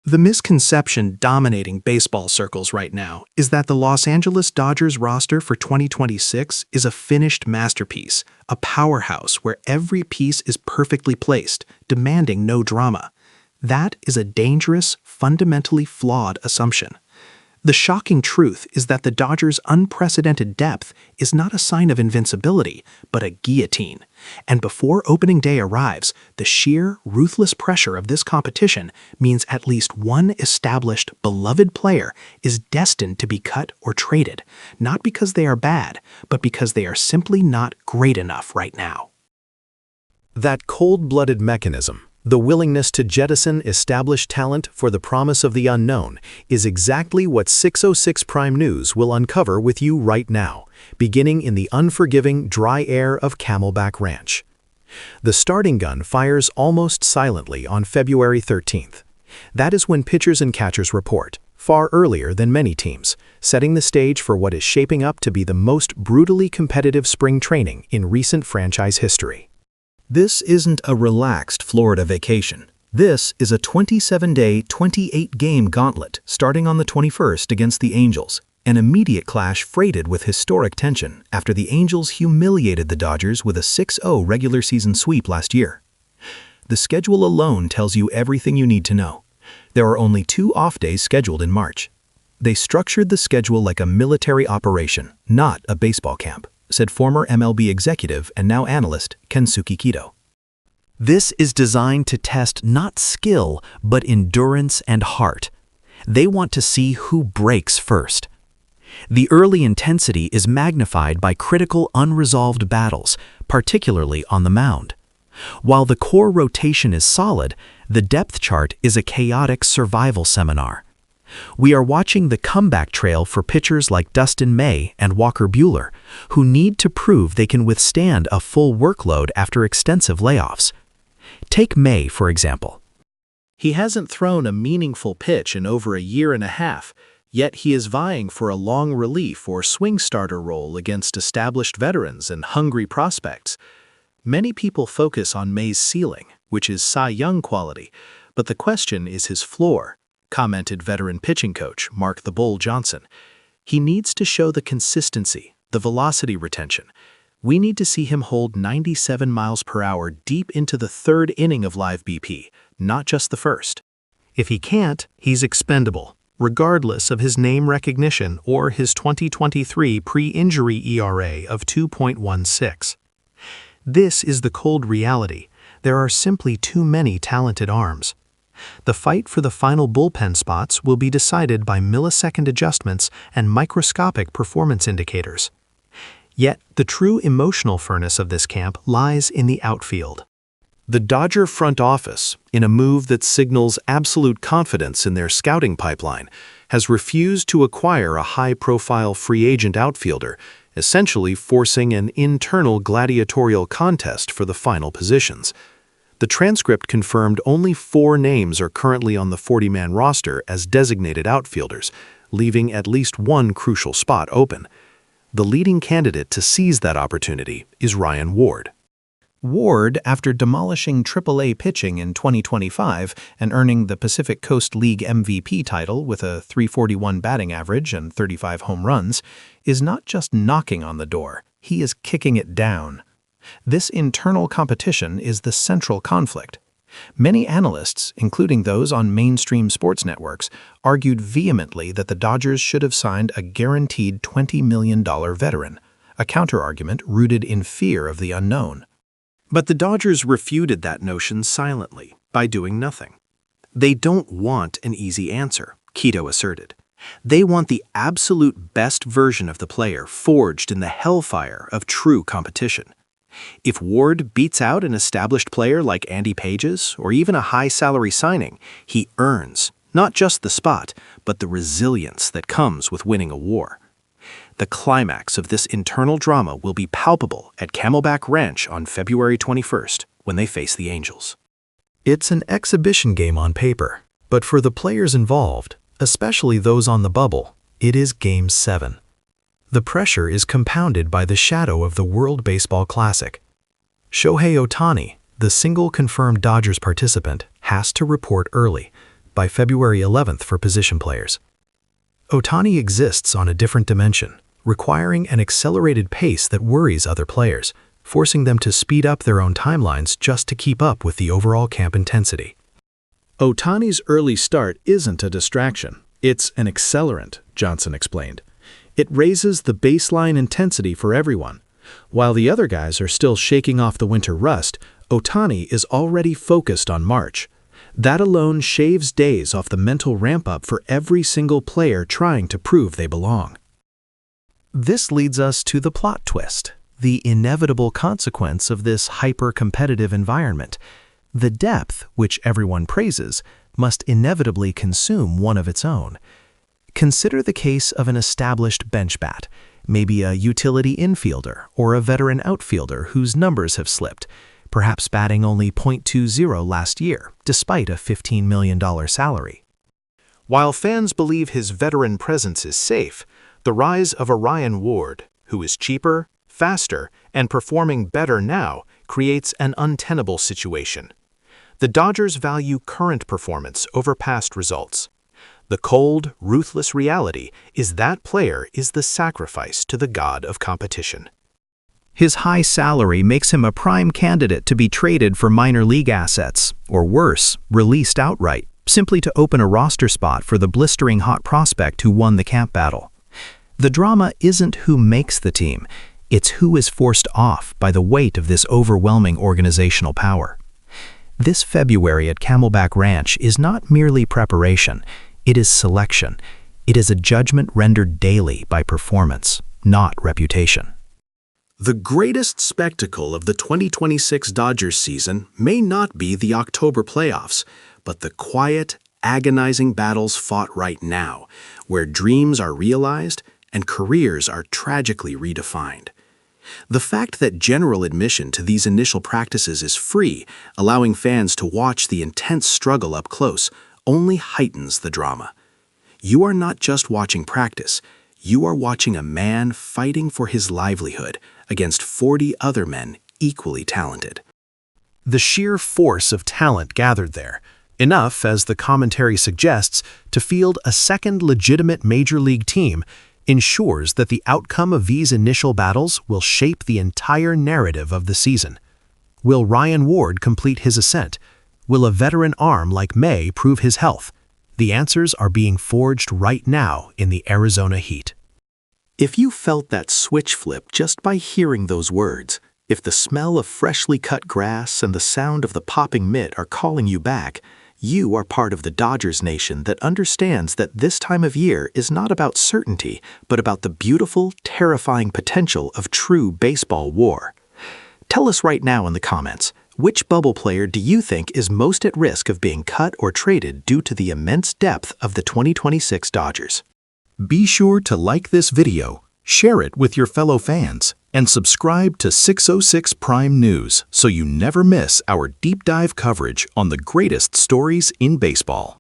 The misconception dominating baseball circles right now is that the Los Angeles Dodgers roster for 2026 is a finished masterpiece, a powerhouse where every piece is perfectly placed, demanding no drama. That is a dangerous, fundamentally flawed assumption. The shocking truth is that the Dodgers' unprecedented depth is not a sign of invincibility, but a guillotine. And before opening day arrives, the sheer, ruthless pressure of this competition means at least one established, beloved player is destined to be cut or traded, not because they are bad, but because they are simply not great enough right now. That cold-blooded mechanism, the willingness to jettison established talent for the promise of the unknown, is exactly what 606 Prime News will uncover with you right now, beginning in the unforgiving dry air of Camelback Ranch. The starting gun fires almost silently on February 13th. That is when pitchers and catchers report, far earlier than many teams, setting the stage for what is shaping up to be the most brutally competitive spring training in recent franchise history. This isn't a relaxed Florida vacation. This is a 27-day, 28-game gauntlet starting on the 21st against the Angels, an immediate clash freighted with historic tension after the Angels humiliated the Dodgers with a 6-0 regular season sweep last year. The schedule alone tells you everything you need to know. There are only 2 off days scheduled in March. They structured the schedule like a military operation, not a baseball camp, said former MLB executive and now analyst Kensuke Kito. This is designed to test not skill, but endurance and heart. They want to see who breaks first. The early intensity is magnified by critical unresolved battles, particularly on the mound. While the core rotation is solid, the depth chart is a chaotic survival seminar. We are watching the comeback trail for pitchers like Dustin May and Walker Buehler, who need to prove they can withstand a full workload after extensive layoffs. Take May, for example. He hasn't thrown a meaningful pitch in over a year and a half, yet he is vying for a long relief or swing starter role against established veterans and hungry prospects. Many people focus on May's ceiling, which is Cy Young quality, but the question is his floor, commented veteran pitching coach Mark "the Bull" Johnson. He needs to show the consistency, the velocity retention. We need to see him hold 97 miles per hour deep into the 3rd inning of live BP, not just the 1st. If he can't, he's expendable, regardless of his name recognition or his 2023 pre-injury ERA of 2.16. This is the cold reality. There are simply too many talented arms. The fight for the final bullpen spots will be decided by millisecond adjustments and microscopic performance indicators. Yet, the true emotional furnace of this camp lies in the outfield. The Dodger front office, in a move that signals absolute confidence in their scouting pipeline, has refused to acquire a high-profile free agent outfielder, essentially forcing an internal gladiatorial contest for the final positions. The transcript confirmed only 4 names are currently on the 40-man roster as designated outfielders, leaving at least one crucial spot open. The leading candidate to seize that opportunity is Ryan Ward. Ward, after demolishing AAA pitching in 2025 and earning the Pacific Coast League MVP title with a .341 batting average and 35 home runs, is not just knocking on the door, he is kicking it down. This internal competition is the central conflict. Many analysts, including those on mainstream sports networks, argued vehemently that the Dodgers should have signed a guaranteed $20 million veteran, a counterargument rooted in fear of the unknown. But the Dodgers refuted that notion silently, by doing nothing. They don't want an easy answer, Kito asserted. They want the absolute best version of the player forged in the hellfire of true competition. If Ward beats out an established player like Andy Pages or even a high-salary signing, he earns not just the spot, but the resilience that comes with winning a war. The climax of this internal drama will be palpable at Camelback Ranch on February 21st when they face the Angels. It's an exhibition game on paper, but for the players involved, especially those on the bubble, it is Game 7. The pressure is compounded by the shadow of the World Baseball Classic. Shohei Ohtani, the single confirmed Dodgers participant, has to report early, by February 11th for position players. Ohtani exists on a different dimension, requiring an accelerated pace that worries other players, forcing them to speed up their own timelines just to keep up with the overall camp intensity. Ohtani's early start isn't a distraction. It's an accelerant, Johnson explained. It raises the baseline intensity for everyone. While the other guys are still shaking off the winter rust, Ohtani is already focused on March. That alone shaves days off the mental ramp-up for every single player trying to prove they belong. This leads us to the plot twist, the inevitable consequence of this hyper-competitive environment. The depth, which everyone praises, must inevitably consume one of its own. Consider the case of an established bench bat, maybe a utility infielder or a veteran outfielder whose numbers have slipped, perhaps batting only .20 last year, despite a $15 million salary. While fans believe his veteran presence is safe, the rise of a Ryan Ward, who is cheaper, faster, and performing better now, creates an untenable situation. The Dodgers value current performance over past results. The cold, ruthless reality is that player is the sacrifice to the god of competition. His high salary makes him a prime candidate to be traded for minor league assets, or worse, released outright, simply to open a roster spot for the blistering hot prospect who won the camp battle. The drama isn't who makes the team, it's who is forced off by the weight of this overwhelming organizational power. This February at Camelback Ranch is not merely preparation, it is selection. It is a judgment rendered daily by performance, not reputation. The greatest spectacle of the 2026 Dodgers season may not be the October playoffs, but the quiet, agonizing battles fought right now, where dreams are realized and careers are tragically redefined. The fact that general admission to these initial practices is free, allowing fans to watch the intense struggle up close, only heightens the drama. You are not just watching practice, you are watching a man fighting for his livelihood against 40 other men equally talented. The sheer force of talent gathered there, enough, as the commentary suggests, to field a second legitimate major league team, ensures that the outcome of these initial battles will shape the entire narrative of the season. Will Ryan Ward complete his ascent? Will a veteran arm like May prove his health? The answers are being forged right now in the Arizona heat. If you felt that switch flip just by hearing those words, if the smell of freshly cut grass and the sound of the popping mitt are calling you back, you are part of the Dodgers nation that understands that this time of year is not about certainty, but about the beautiful, terrifying potential of true baseball war. Tell us right now in the comments, which bubble player do you think is most at risk of being cut or traded due to the immense depth of the 2026 Dodgers? Be sure to like this video, share it with your fellow fans, and subscribe to 606 Prime News so you never miss our deep dive coverage on the greatest stories in baseball.